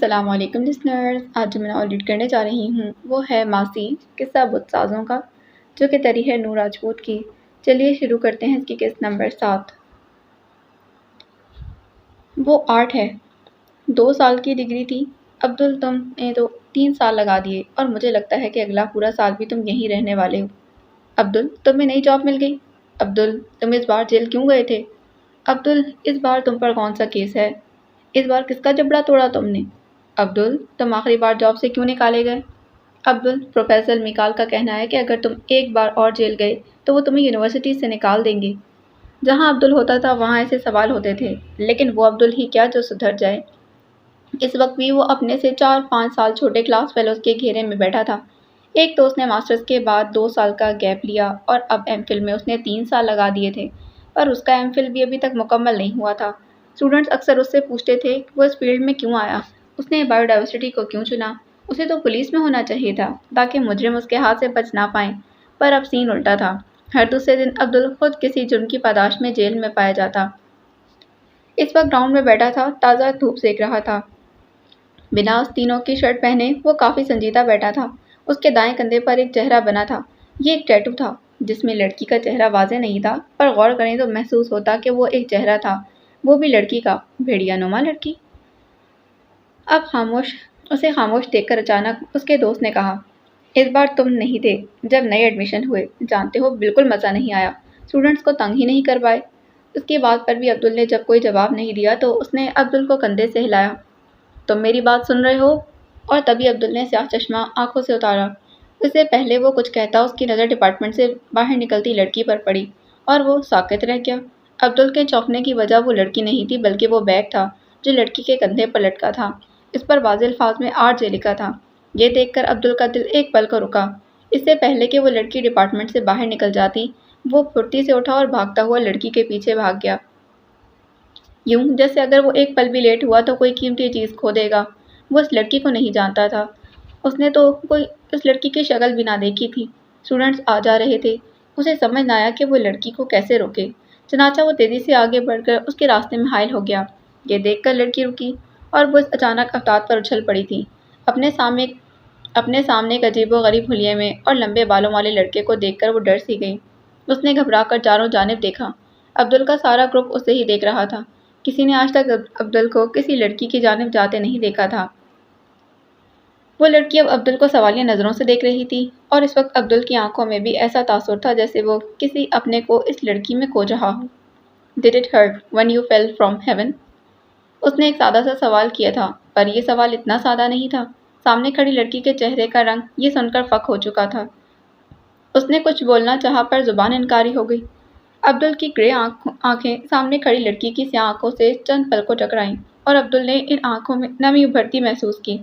السلام علیکم لسنرز، آج جو میں آڈیٹ کرنے جا رہی ہوں وہ ہے ماسی قصہ بت سازوں کا، جو کہ تری ہے نور راجپوت کی۔ چلیے شروع کرتے ہیں اس کی قسط نمبر 7۔ وہ آرٹ ہے، 2 سال کی ڈگری تھی۔ عبدل تم نے تو 3 سال لگا دیے اور مجھے لگتا ہے کہ اگلا پورا سال بھی تم یہیں رہنے والے ہو۔ عبدل تمہیں نئی جاب مل گئی؟ عبدل تم اس بار جیل کیوں گئے تھے؟ عبدل اس بار تم پر کون سا کیس ہے؟ اس بار کس کا جبڑا توڑا تم نے؟ عبدل تم آخری بار جاب سے کیوں نکالے گئے؟ عبدل پروفیسر میکال کا کہنا ہے کہ اگر تم ایک بار اور جیل گئے تو وہ تمہیں یونیورسٹی سے نکال دیں گے۔ جہاں عبدل ہوتا تھا وہاں ایسے سوال ہوتے تھے، لیکن وہ عبدل ہی کیا جو سدھر جائے۔ اس وقت بھی وہ اپنے سے 4-5 سال چھوٹے کلاس فیلوز کے گھیرے میں بیٹھا تھا۔ ایک تو اس نے ماسٹرز کے بعد 2 سال کا گیپ لیا اور اب ایم فل میں اس نے 3 سال لگا دیے تھے، پر اس کا ایم فل بھی ابھی تک مکمل نہیں ہوا تھا۔ اسٹوڈنٹس اکثر اس سے پوچھتے تھے کہ وہ اس فیلڈ میں کیوں آیا، اس نے بایو ڈائیورسٹی کو کیوں چنا، اسے تو پولیس میں ہونا چاہیے تھا تاکہ مجرم اس کے ہاتھ سے بچ نہ پائیں، پر اب سین الٹا تھا۔ ہر دوسرے دن عبدل خود کسی جرم کی پاداش میں جیل میں پایا جاتا۔ اس وقت گراؤنڈ میں بیٹھا تھا، تازہ دھوپ سیک رہا تھا۔ بنا آستینوں کی شرٹ پہنے وہ کافی سنجیدہ بیٹھا تھا۔ اس کے دائیں کندھے پر ایک چہرہ بنا تھا۔ یہ ایک ٹیٹو تھا جس میں لڑکی کا چہرہ واضح نہیں تھا، پر غور کریں تو محسوس ہوتا کہ وہ ایک چہرہ تھا، وہ بھی لڑکی کا، بھیڑیا نما لڑکی۔ اب اسے خاموش دیکھ کر اچانک اس کے دوست نے کہا، اس بار تم نہیں تھے جب نئے ایڈمیشن ہوئے، جانتے ہو بالکل مزہ نہیں آیا، اسٹوڈنٹس کو تنگ ہی نہیں کر پائے۔ اس کی بات پر بھی عبدل نے جب کوئی جواب نہیں دیا تو اس نے عبدل کو کندھے سے ہلایا، تم میری بات سن رہے ہو؟ اور تبھی عبدل نے سیاہ چشمہ آنکھوں سے اتارا۔ اس سے پہلے وہ کچھ کہتا اس کی نظر ڈپارٹمنٹ سے باہر نکلتی لڑکی پر پڑی اور وہ ساکت رہ گیا۔ عبدل کے چونکنے کی وجہ وہ لڑکی نہیں تھی بلکہ وہ بیگ تھا جو لڑکی کے کندھے پر لٹکا تھا۔ اس پر واضح الفاظ میں آرٹ جے لکھا تھا۔ یہ دیکھ کر عبدل کا دل ایک پل کو رکا۔ اس سے پہلے کہ وہ لڑکی ڈپارٹمنٹ سے باہر نکل جاتی، وہ پھرتی سے اٹھا اور بھاگتا ہوا لڑکی کے پیچھے بھاگ گیا، یوں جیسے اگر وہ ایک پل بھی لیٹ ہوا تو کوئی قیمتی چیز کھو دے گا۔ وہ اس لڑکی کو نہیں جانتا تھا، اس نے تو کوئی اس لڑکی کی شکل بھی نہ دیکھی تھی۔ اسٹوڈنٹس آ جا رہے تھے، اسے سمجھ نہ آیا کہ وہ لڑکی کو کیسے روکے، چنانچہ وہ تیزی سے آگے بڑھ کر اس کے راستے میں حائل ہو گیا۔ یہ دیکھ کر لڑکی رکی اور وہ اس اچانک افتاد پر اچھل پڑی تھی۔ اپنے سامنے ایک عجیب و غریب حلیے میں اور لمبے بالوں والے لڑکے کو دیکھ کر وہ ڈر سی گئی۔ اس نے گھبرا کر چاروں جانب دیکھا۔ عبدل کا سارا گروپ اسے ہی دیکھ رہا تھا۔ کسی نے آج تک عبدل کو کسی لڑکی کی جانب جاتے نہیں دیکھا تھا۔ وہ لڑکی اب عبدل کو سوالیہ نظروں سے دیکھ رہی تھی اور اس وقت عبدل کی آنکھوں میں بھی ایسا تاثر تھا جیسے وہ کسی اپنے کو اس لڑکی میں کھو رہا ہو۔ Did it hurt when you fell from heaven؟ اس نے ایک سادہ سا سوال کیا تھا، پر یہ سوال اتنا سادہ نہیں تھا۔ سامنے کھڑی لڑکی کے چہرے کا رنگ یہ سن کر فک ہو چکا تھا۔ اس نے کچھ بولنا چاہا پر زبان انکاری ہو گئی۔ عبدل کی گرے آنکھیں سامنے کھڑی لڑکی کی سیاہ آنکھوں سے چند پل کو ٹکرائیں اور عبدل نے ان آنکھوں میں نمی ابھرتی محسوس کی۔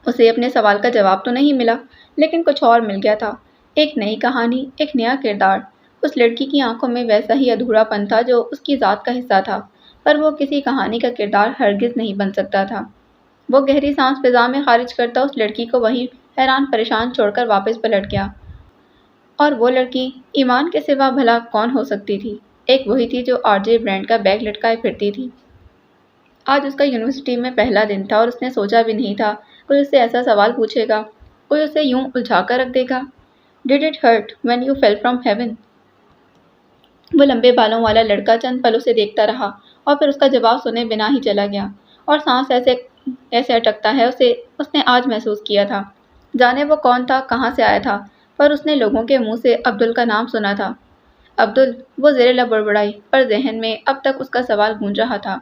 اسے اپنے سوال کا جواب تو نہیں ملا، لیکن کچھ اور مل گیا تھا، ایک نئی کہانی، ایک نیا کردار۔ اس لڑکی کی آنکھوں میں ویسا ہی ادھورا پن تھا جو اس کی ذات کا حصہ تھا، پر وہ کسی کہانی کا کردار ہرگز نہیں بن سکتا تھا۔ وہ گہری سانس فضا میں خارج کرتا اس لڑکی کو وہیں حیران پریشان چھوڑ کر واپس پلٹ گیا۔ اور وہ لڑکی ایمان کے سوا بھلا کون ہو سکتی تھی؟ ایک وہی تھی جو آر جے برانڈ کا بیگ لٹکائے پھرتی تھی۔ آج اس کا یونیورسٹی میں پہلا دن تھا اور اس نے سوچا بھی نہیں تھا کوئی اس سے ایسا سوال پوچھے گا، کوئی اسے یوں الجھا کر رکھ دے گا۔ Did it hurt when you fell from heaven؟ وہ لمبے بالوں والا لڑکا چند پل اسے دیکھتا رہا اور پھر اس کا جواب سنے بنا ہی چلا گیا، اور سانس ایسے اٹکتا ہے اس نے آج محسوس کیا تھا۔ جانے وہ کون تھا، کہاں سے آیا تھا، پر اس نے لوگوں کے منہ سے عبدل کا نام سنا تھا۔ عبدل، وہ زیر لب بڑبڑائی، پر ذہن میں اب تک اس کا سوال گونج رہا تھا،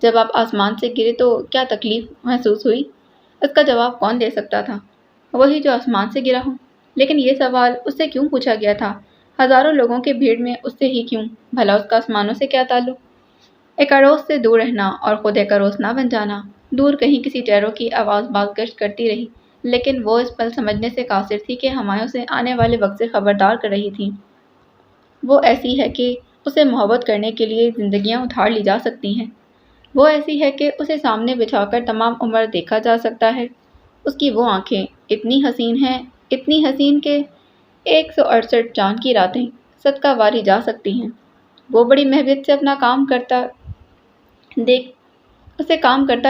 جب آپ آسمان سے گرے تو کیا تکلیف محسوس ہوئی؟ اس کا جواب کون دے سکتا تھا؟ وہی جو آسمان سے گرا ہو۔ لیکن یہ سوال اس سے کیوں پوچھا گیا تھا؟ ہزاروں لوگوں کے بھیڑ میں اس سے ہی کیوں؟ بھلا اس کا آسمانوں سے کیا تعلق؟ ایک اڑوس سے دور رہنا اور خود ایک اڑوس نہ بن جانا۔ دور کہیں کسی ٹیرو کی آواز بازگشت کرتی رہی، لیکن وہ اس پل سمجھنے سے قاصر تھی کہ ہمایوں سے آنے والے وقت سے خبردار کر رہی تھی۔ وہ ایسی ہے کہ اسے محبت کرنے کے لیے زندگیاں ادھار لی جا سکتی ہیں۔ وہ ایسی ہے کہ اسے سامنے بچھا کر تمام عمر دیکھا جا سکتا ہے۔ اس کی وہ آنکھیں اتنی حسین ہیں، اتنی حسین کہ 168 چاند کی راتیں صدقہ واری جا سکتی ہیں۔ وہ بڑی محبت سے اپنا کام کرتا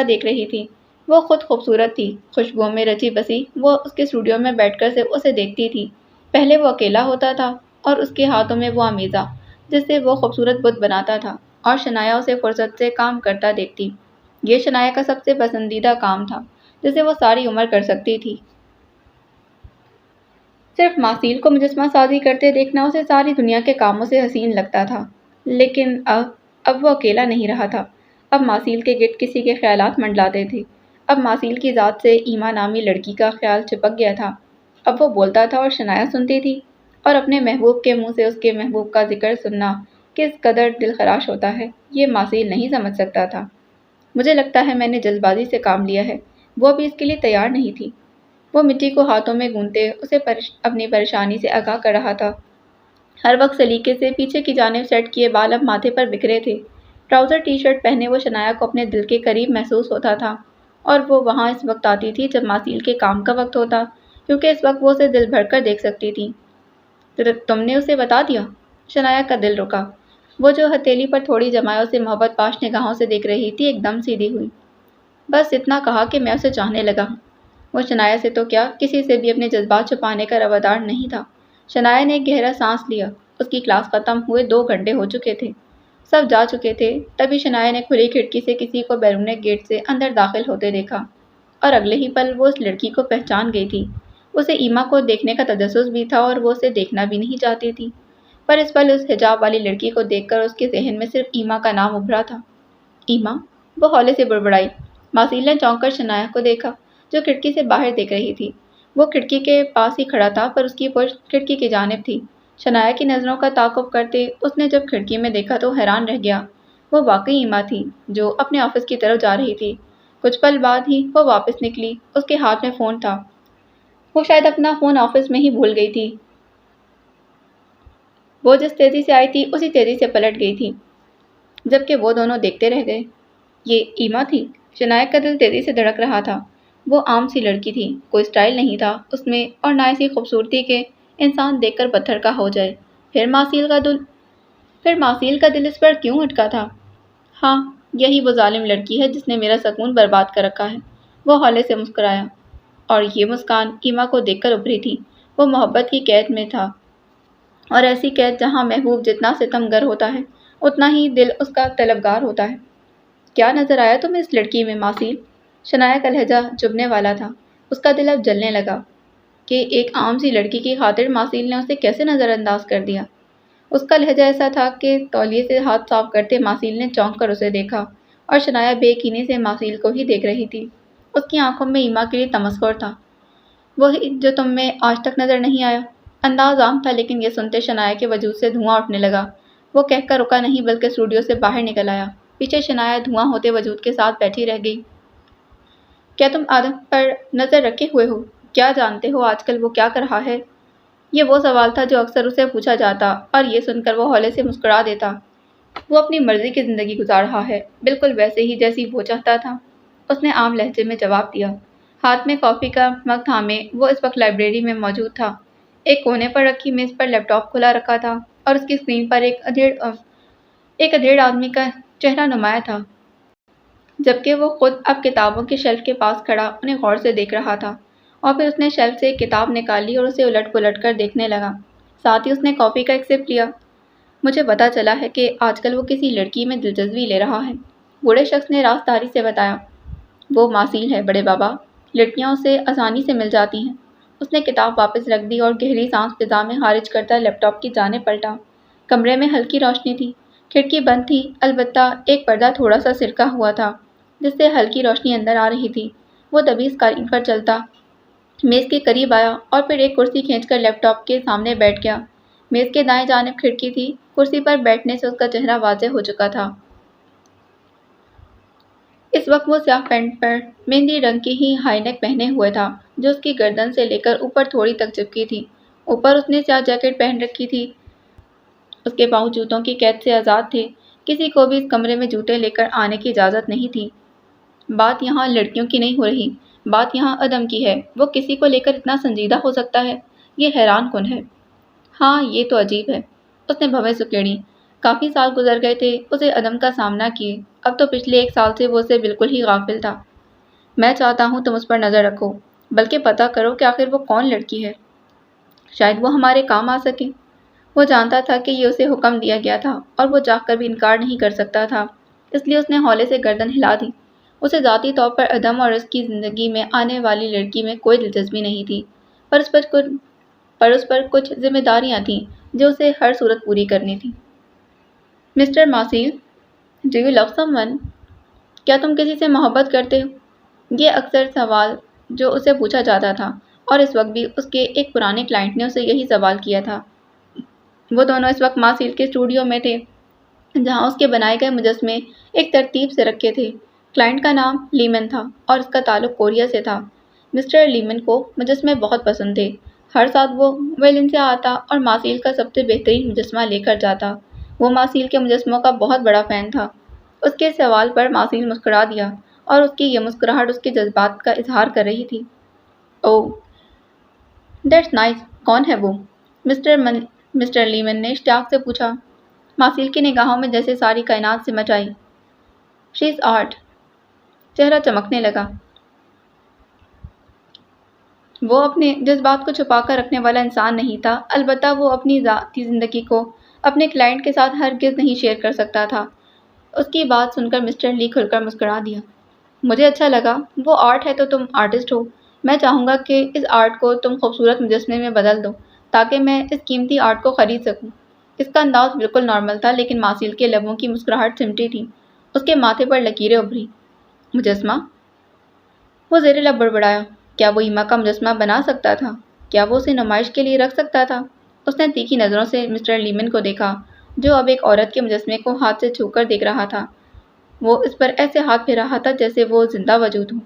دیکھ رہی تھی۔ وہ خود خوبصورت تھی، خوشبوؤں میں رچی بسی۔ وہ اس کے اسٹوڈیو میں بیٹھ کر صرف اسے دیکھتی تھی۔ پہلے وہ اکیلا ہوتا تھا اور اس کے ہاتھوں میں وہ امیزہ جس سے وہ خوبصورت بت بناتا تھا، اور شنایا اسے فرصت سے کام کرتا دیکھتی۔ یہ شنایا کا سب سے پسندیدہ کام تھا جسے وہ ساری عمر کر سکتی تھی۔ صرف ماسیل کو مجسمہ سازی کرتے دیکھنا اسے ساری دنیا کے کاموں سے حسین لگتا تھا۔ لیکن اب وہ اکیلا نہیں رہا تھا۔ اب ماسیل کے گرد کسی کے خیالات منڈلاتے تھے۔ اب ماسیل کی ذات سے ایما نامی لڑکی کا خیال چپک گیا تھا۔ اب وہ بولتا تھا اور شنایا سنتی تھی، اور اپنے محبوب کے منہ سے اس کے محبوب کا ذکر سننا کس قدر دل خراش ہوتا ہے یہ ماسیل نہیں سمجھ سکتا تھا۔ مجھے لگتا ہے میں نے جلد بازی سے کام لیا ہے۔ وہ بھی اس کے لیے تیار نہیں تھی۔ وہ مٹی کو ہاتھوں میں گونتے اسے اپنی پریشانی سے آگاہ کر رہا تھا۔ ہر وقت سلیقے سے پیچھے کی جانب سیٹ کیے بال اب ماتھے پر بکھرے تھے۔ ٹراؤزر ٹی شرٹ پہنے وہ شنایا کو اپنے دل کے قریب محسوس ہوتا تھا، اور وہ وہاں اس وقت آتی تھی جب ماسیل کے کام کا وقت ہوتا، کیونکہ اس وقت وہ اسے دل بھر کر دیکھ سکتی تھی۔ تم نے اسے بتا دیا؟ شنایا کا دل رکا۔ وہ جو ہتھیلی پر تھوڑی جمائے اسے محبت پاش نگاہوں سے دیکھ رہی تھی ایک دم سیدھی ہوئی۔ بس اتنا کہا کہ میں اسے چاہنے لگا۔ وہ شنایا سے تو کیا کسی سے بھی اپنے جذبات چھپانے کا روادار نہیں تھا۔ شنایا نے ایک گہرا سانس لیا۔ اس کی کلاس ختم ہوئے 2 گھنٹے ہو چکے تھے۔ سب جا چکے تھے۔ تبھی شنایا نے کھلی کھڑکی سے کسی کو بیرون گیٹ سے اندر داخل ہوتے دیکھا، اور اگلے ہی پل وہ اس لڑکی کو پہچان گئی تھی۔ اسے ایما کو دیکھنے کا تجسس بھی تھا اور وہ اسے دیکھنا بھی نہیں چاہتی تھی، پر اس پل اس حجاب والی لڑکی کو دیکھ کر اس کے ذہن میں صرف ایما کا نام ابھرا تھا۔ ایما؟ وہ ہولے سے بڑبڑائی۔ ماسیل نے چونک کر شنایا کو دیکھا جو کھڑکی سے باہر دیکھ رہی تھی۔ وہ کھڑکی کے پاس ہی کھڑا تھا، پر اس کی پشت کھڑکی کی جانب تھی۔ شنایا کی نظروں کا تعاقب کرتے اس نے جب کھڑکی میں دیکھا تو حیران رہ گیا۔ وہ واقعی ایما تھی جو اپنے آفس کی طرف جا رہی تھی۔ کچھ پل بعد ہی وہ واپس نکلی۔ اس کے ہاتھ میں فون تھا۔ وہ شاید اپنا فون آفس میں ہی بھول گئی تھی۔ وہ جس تیزی سے آئی تھی اسی تیزی سے پلٹ گئی تھی، جبکہ وہ دونوں دیکھتے رہ گئے۔ یہ ایما تھی؟ شنایا کا دل تیزی سے دھڑک رہا تھا۔ وہ عام سی لڑکی تھی، کوئی سٹائل نہیں تھا اس میں، اور نہ ایسی خوبصورتی کہ انسان دیکھ کر پتھر کا ہو جائے۔ پھر ماسیل کا دل اس پر کیوں اٹکا تھا؟ ہاں، یہی وہ ظالم لڑکی ہے جس نے میرا سکون برباد کر رکھا ہے۔ وہ ہولے سے مسکرایا، اور یہ مسکان ایما کو دیکھ کر ابھری تھی۔ وہ محبت کی قید میں تھا، اور ایسی قید جہاں محبوب جتنا ستم گر ہوتا ہے اتنا ہی دل اس کا طلبگار ہوتا ہے۔ کیا نظر آیا تمہیں اس لڑکی میں ماسیل؟ شنایا کا لہجہ چبھنے والا تھا۔ اس کا دل اب جلنے لگا کہ ایک عام سی لڑکی کی خاطر ماسیل نے اسے کیسے نظر انداز کر دیا۔ اس کا لہجہ ایسا تھا کہ تولیے سے ہاتھ صاف کرتے ماسیل نے چونک کر اسے دیکھا، اور شنایا بے یقینی سے ماسیل کو ہی دیکھ رہی تھی۔ اس کی آنکھوں میں ایما کے لیے تمسخر تھا، وہی جو تم میں آج تک نظر نہیں آیا۔ انداز عام تھا، لیکن یہ سنتے شنایا کے وجود سے دھواں اٹھنے لگا۔ وہ کہہ کر رکا نہیں بلکہ اسٹوڈیو سے باہر نکل آیا۔ پیچھے شنایا دھواں ہوتے وجود کے ساتھ بیٹھی رہ گئی۔ کیا تم آدم پر نظر رکھے ہوئے ہو؟ کیا جانتے ہو آج کل وہ کیا کر رہا ہے؟ یہ وہ سوال تھا جو اکثر اسے پوچھا جاتا، اور یہ سن کر وہ ہولے سے مسکرا دیتا۔ وہ اپنی مرضی کی زندگی گزار رہا ہے، بالکل ویسے ہی جیسی وہ چاہتا تھا، اس نے عام لہجے میں جواب دیا۔ ہاتھ میں کافی کا مگ تھامے وہ اس وقت لائبریری میں موجود تھا۔ ایک کونے پر رکھی میز پر لیپ ٹاپ کھلا رکھا تھا، اور اس کی اسکرین پر ایک ادھیڑ آدمی کا چہرہ نمایاں تھا، جبکہ وہ خود اب کتابوں کے شیلف کے پاس کھڑا انہیں غور سے دیکھ رہا تھا۔ اور پھر اس نے شیلف سے ایک کتاب نکالی اور اسے الٹ پلٹ کر دیکھنے لگا۔ ساتھ ہی اس نے کافی کا ایک سپ لیا۔ مجھے پتا چلا ہے کہ آج کل وہ کسی لڑکی میں دلچسپی لے رہا ہے، بوڑھے شخص نے رازداری سے بتایا۔ وہ ماسیل ہے بڑے بابا، لڑکیاں اسے آسانی سے مل جاتی ہیں۔ اس نے کتاب واپس رکھ دی اور گہری سانس فضا میں خارج کرتا لیپ ٹاپ کی جانب پلٹا۔ کمرے میں ہلکی روشنی تھی، کھڑکی بند تھی، البتہ ایک پردہ تھوڑا سا سرکا ہوا تھا جس سے ہلکی روشنی اندر آ رہی تھی۔ وہ تبھی اسکرین پر چلتا میز کے قریب آیا اور پھر ایک کرسی کھینچ کر لیپ ٹاپ کے سامنے بیٹھ گیا۔ میز کے دائیں جانب کھڑکی تھی، کرسی پر بیٹھنے سے اس کا چہرہ واضح ہو چکا تھا۔ اس وقت وہ سیاہ پینٹ پر مہندی رنگ کی ہی ہائی نیک پہنے ہوئے تھا جو اس کی گردن سے لے کر اوپر تھوڑی تک چپکی تھی۔ اوپر اس نے سیاہ جیکٹ پہن رکھی تھی۔ اس کے پاؤں جوتوں کی قید سے آزاد تھے۔ کسی کو بھی اس کمرے میں جوتے لے کر آنے کی اجازت نہیں تھی۔ بات یہاں لڑکیوں کی نہیں ہو رہی، بات یہاں عدم کی ہے۔ وہ کسی کو لے کر اتنا سنجیدہ ہو سکتا ہے، یہ حیران کن ہے۔ ہاں، یہ تو عجیب ہے۔ اس نے بھویں سکیڑی۔ کافی سال گزر گئے تھے اسے عدم کا سامنا کیے، اب تو پچھلے 1 سال سے وہ اسے بالکل ہی غافل تھا۔ میں چاہتا ہوں تم اس پر نظر رکھو، بلکہ پتہ کرو کہ آخر وہ کون لڑکی ہے، شاید وہ ہمارے کام آ سکے۔ وہ جانتا تھا کہ یہ اسے حکم دیا گیا تھا اور وہ چاہ کر بھی انکار نہیں کر سکتا تھا، اس لیے اس نے ہولے سے گردن ہلا دی۔ اسے ذاتی طور پر ادم اور اس کی زندگی میں آنے والی لڑکی میں کوئی دلچسپی نہیں تھی، پر اس پر کچھ ذمہ داریاں تھیں جو اسے ہر صورت پوری کرنی تھی۔ مسٹر ماسیل، do you love someone? کیا تم کسی سے محبت کرتے ہو؟ یہ اکثر سوال جو اسے پوچھا جاتا تھا، اور اس وقت بھی اس کے ایک پرانے کلائنٹ نے اسے یہی سوال کیا تھا۔ وہ دونوں اس وقت ماسیل کے اسٹوڈیو میں تھے، جہاں اس کے بنائے گئے مجسمے ایک ترتیب سے رکھے تھے۔ کلائنٹ کا نام لیمن تھا اور اس کا تعلق کوریا سے تھا۔ مسٹر لیمن کو مجسمے بہت پسند تھے۔ ہر سال وہ ویلنسیا آتا اور ماسیل کا سب سے بہترین مجسمہ لے کر جاتا۔ وہ ماسیل کے مجسموں کا بہت بڑا فین تھا۔ اس کے سوال پر ماسیل مسکرا دیا، اور اس کی یہ مسکراہٹ اس کے جذبات کا اظہار کر رہی تھی۔ اوہ، دیٹس نائس، کون ہے وہ؟ مسٹر لیمن نے اشتیاق سے پوچھا۔ ماسیل کی نگاہوں میں جیسے ساری کائنات سمٹ آئی۔ شی از آرٹ۔ چہرہ چمکنے لگا۔ وہ اپنے جذبات کو چھپا کر رکھنے والا انسان نہیں تھا، البتہ وہ اپنی ذاتی زندگی کو اپنے کلائنٹ کے ساتھ ہرگز نہیں شیئر کر سکتا تھا۔ اس کی بات سن کر مسٹر لی کھل کر مسکرا دیا۔ مجھے اچھا لگا، وہ آرٹ ہے تو تم آرٹسٹ ہو۔ میں چاہوں گا کہ اس آرٹ کو تم خوبصورت مجسمے میں بدل دو تاکہ میں اس قیمتی آرٹ کو خرید سکوں۔ اس کا انداز بالکل نارمل تھا، لیکن ماسیل کے لبوں کی مسکراہٹ سمٹی تھی۔ اس کے ماتھے پر لکیریں ابھری۔ مجسمہ؟ وہ زیر لب بڑبڑایا۔ کیا وہ ایما کا مجسمہ بنا سکتا تھا؟ کیا وہ اسے نمائش کے لیے رکھ سکتا تھا؟ اس نے تیکھی نظروں سے مسٹر لیمن کو دیکھا، جو اب ایک عورت کے مجسمے کو ہاتھ سے چھو کر دیکھ رہا تھا۔ وہ اس پر ایسے ہاتھ پھیر رہا تھا جیسے وہ زندہ وجود ہو۔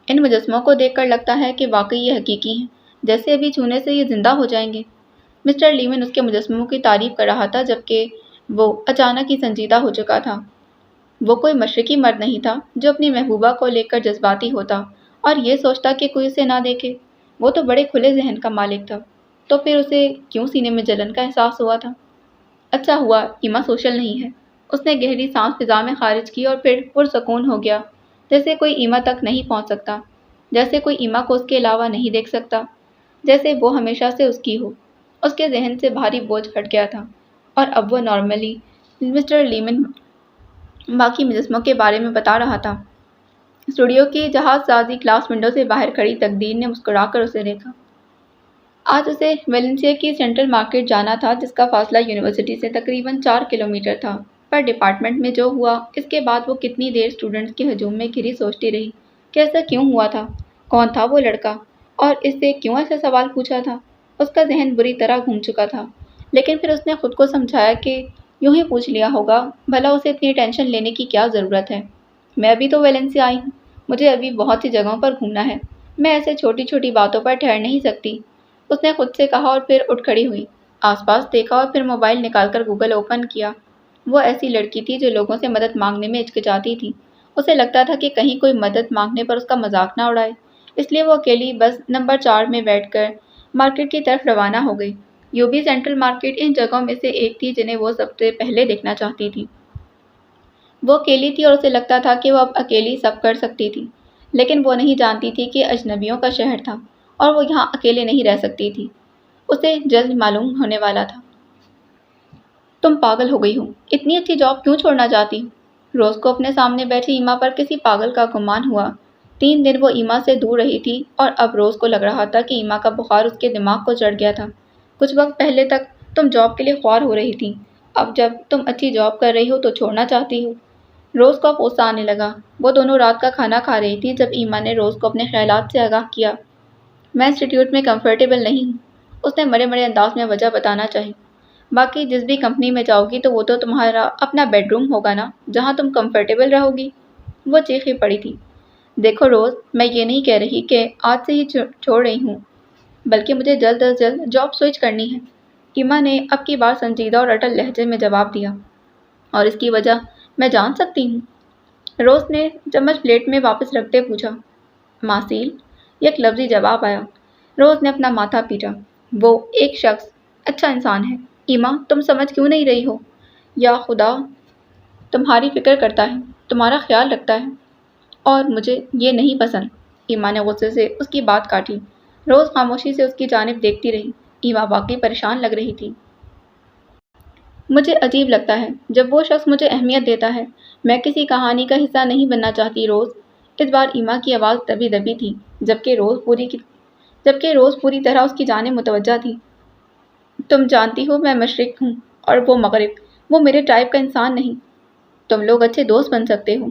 ان مجسموں کو دیکھ کر لگتا ہے کہ واقعی یہ حقیقی ہیں، جیسے ابھی چھونے سے یہ زندہ ہو جائیں گے۔ مسٹر لیمن اس کے مجسموں کی تعریف کر رہا تھا جبکہ وہ اچانک ہی سنجیدہ ہو چکا تھا۔ وہ کوئی مشرقی مرد نہیں تھا جو اپنی محبوبہ کو لے کر جذباتی ہوتا اور یہ سوچتا کہ کوئی اسے نہ دیکھے۔ وہ تو بڑے کھلے ذہن کا مالک تھا، تو پھر اسے کیوں سینے میں جلن کا احساس ہوا تھا؟ اچھا ہوا ایما سوشل نہیں ہے۔ اس نے گہری سانس فضا میں خارج کی اور پھر پرسکون ہو گیا، جیسے کوئی ایما تک نہیں پہنچ سکتا، جیسے کوئی ایما کو اس کے علاوہ نہیں دیکھ سکتا، جیسے وہ ہمیشہ سے اس کی ہو۔ اس کے ذہن سے بھاری بوجھ ہٹ گیا تھا، اور اب وہ نارملی مسٹر لیمن باقی مجسموں کے بارے میں بتا رہا تھا۔ اسٹوڈیو کی جہاز سازی کلاس ونڈو سے باہر کھڑی تقدیر نے مسکرا کر اسے دیکھا۔ آج اسے ویلنسیا کی سینٹرل مارکیٹ جانا تھا، جس کا فاصلہ یونیورسٹی سے تقریباً 4 کلومیٹر تھا، پر ڈپارٹمنٹ میں جو ہوا اس کے بعد وہ کتنی دیر اسٹوڈنٹس کے ہجوم میں گھری سوچتی رہی کہ ایسا کیوں ہوا تھا، کون تھا وہ لڑکا، اور اس سے کیوں ایسا سوال پوچھا تھا۔ اس کا ذہن بری طرح گھوم چکا تھا، لیکن پھر اس نے خود کو سمجھایا کہ یوں ہی پوچھ لیا ہوگا، بھلا اسے اتنی ٹینشن لینے کی کیا ضرورت ہے۔ میں ابھی تو ویلنسیا آئی ہوں، مجھے ابھی بہت سی جگہوں پر گھومنا ہے، میں ایسے چھوٹی چھوٹی باتوں پر ٹھہر نہیں سکتی۔ اس نے خود سے کہا اور پھر اٹھ کھڑی ہوئی، آس پاس دیکھا اور پھر موبائل نکال کر گوگل اوپن کیا۔ وہ ایسی لڑکی تھی جو لوگوں سے مدد مانگنے میں ہچکچاتی تھی۔ اسے لگتا تھا کہ کہیں کوئی مدد مانگنے پر اس کا مذاق نہ اڑائے، اس لیے وہ اکیلی بس نمبر 4 میں بیٹھ کر مارکیٹ کی طرف روانہ ہو گئی۔ یوبی سینٹرل مارکیٹ ان جگہوں میں سے ایک تھی جنہیں وہ سب سے پہلے دیکھنا چاہتی تھی۔ وہ اکیلی تھی اور اسے لگتا تھا کہ وہ اب اکیلی سب کر سکتی تھی، لیکن وہ نہیں جانتی تھی کہ اجنبیوں کا شہر تھا اور وہ یہاں اکیلے نہیں رہ سکتی تھی۔ اسے جلد معلوم ہونے والا تھا۔ تم پاگل ہو گئی ہو، اتنی اچھی جاب کیوں چھوڑنا چاہتی؟ روز کو اپنے سامنے بیٹھی ایما پر کسی پاگل کا گمان ہوا۔ 3 دن وہ ایما سے دور رہی تھی اور اب روز کو لگ رہا تھا کہ ایما کا بخار اس کے دماغ کو چڑھ گیا تھا۔ کچھ وقت پہلے تک تم جاب کے لیے خوار ہو رہی تھی، اب جب تم اچھی جاب کر رہی ہو تو چھوڑنا چاہتی ہو۔ روز کو غصہ آنے لگا۔ وہ دونوں رات کا کھانا کھا رہی تھی جب ایما نے روز کو اپنے خیالات سے آگاہ کیا۔ میں انسٹیٹیوٹ میں کمفرٹیبل نہیں ہوں، اس نے مرے مرے انداز میں وجہ بتانا چاہی۔ باقی جس بھی کمپنی میں جاؤ گی تو وہ تو تمہارا اپنا بیڈ روم ہوگا نا، جہاں تم کمفرٹیبل رہو گی۔ وہ چیخی پڑی تھی۔ دیکھو روز، میں یہ نہیں کہہ رہی کہ آج سے ہی چھوڑ رہی ہوں، بلکہ مجھے جلد از جلد جاب سوئچ کرنی ہے۔ ایما نے اب کی بار سنجیدہ اور اٹل لہجے میں جواب دیا۔ اور اس کی وجہ میں جان سکتی ہوں؟ روز نے چمچ پلیٹ میں واپس رکھتے پوچھا۔ ماسیل، ایک لفظی جواب آیا۔ روز نے اپنا ماتھا پیٹا۔ وہ ایک شخص اچھا انسان ہے۔ ایما، تم سمجھ کیوں نہیں رہی ہو؟ یا خدا تمہاری فکر کرتا ہے، تمہارا خیال رکھتا ہے۔ اور مجھے یہ نہیں پسند۔ ایما نے غصے سے اس کی بات کاٹی۔ روز خاموشی سے اس کی جانب دیکھتی رہی۔ ایما واقعی پریشان لگ رہی تھی۔ مجھے عجیب لگتا ہے جب وہ شخص مجھے اہمیت دیتا ہے۔ میں کسی کہانی کا حصہ نہیں بننا چاہتی روز۔ اس بار ایما کی آواز دبی دبی تھی، جبکہ روز پوری طرح اس کی جانب متوجہ تھی۔ تم جانتی ہو میں مشرق ہوں اور وہ مغرب، وہ میرے ٹائپ کا انسان نہیں۔ تم لوگ اچھے دوست بن سکتے ہو۔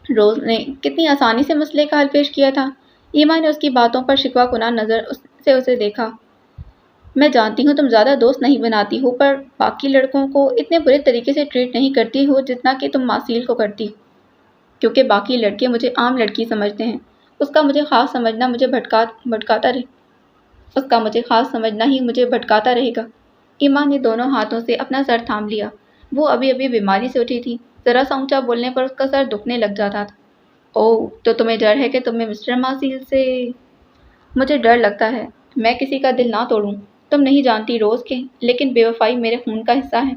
روز نے کتنی آسانی سے مسئلے کا حل پیش کیا تھا۔ ایما نے اس کی باتوں پر شکوہ کنان نظر سے اسے دیکھا۔ میں جانتی ہوں تم زیادہ دوست نہیں بناتی ہو، پر باقی لڑکوں کو اتنے برے طریقے سے ٹریٹ نہیں کرتی ہو جتنا کہ تم ماسیل کو کرتی، کیونکہ باقی لڑکے مجھے عام لڑکی سمجھتے ہیں۔ اس کا مجھے خاص سمجھنا ہی مجھے بھٹکاتا رہے گا۔ ایما نے دونوں ہاتھوں سے اپنا سر تھام لیا۔ وہ ابھی ابھی بیماری سے اٹھی تھی۔ ذرا سا اونچا بولنے پر اس کا سر دکھنے لگ جاتا تھا۔ اوہ، تو تمہیں ڈر ہے کہ تمہیں مسٹر ماسیل سے؟ مجھے ڈر لگتا ہے میں کسی کا دل نہ توڑوں۔ تم نہیں جانتی روز کے، لیکن بے وفائی میرے خون کا حصہ ہے۔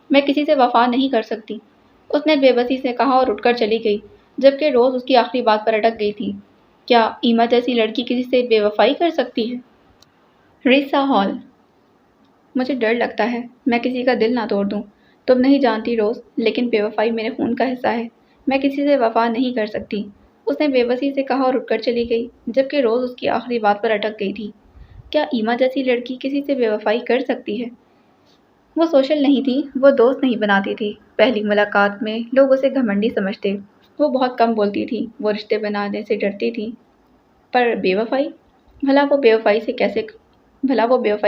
میں کسی سے وفا نہیں کر سکتی۔ اس نے بے بسی سے کہا اور اٹھ کر چلی گئی، جبکہ روز اس کی آخری بات پر اٹک گئی تھی۔ کیا ایما جیسی لڑکی کسی سے بے وفائی کر سکتی ہے؟ ریسا ہال۔ مجھے ڈر لگتا ہے میں کسی کا دل نہ توڑ دوں۔ تم نہیں جانتی روز، لیکن بے وفائی میرے خون کا حصہ ہے۔ میں کسی سے وفا نہیں کر سکتی۔ اس نے بے بسی سے کہا اور اٹھ کر چلی گئی، جبکہ روز اس کی آخری بات پر اٹک گئی تھی۔ کیا ایما جیسی لڑکی کسی سے بے وفائی کر سکتی ہے؟ وہ سوشل نہیں تھی، وہ دوست نہیں بناتی تھی۔ پہلی ملاقات میں لوگ اسے گھمنڈی سمجھتے۔ وہ بہت کم بولتی تھی، وہ رشتے بنانے سے ڈرتی تھی۔ پر بے وفائی؟ بھلا وہ بے وفائی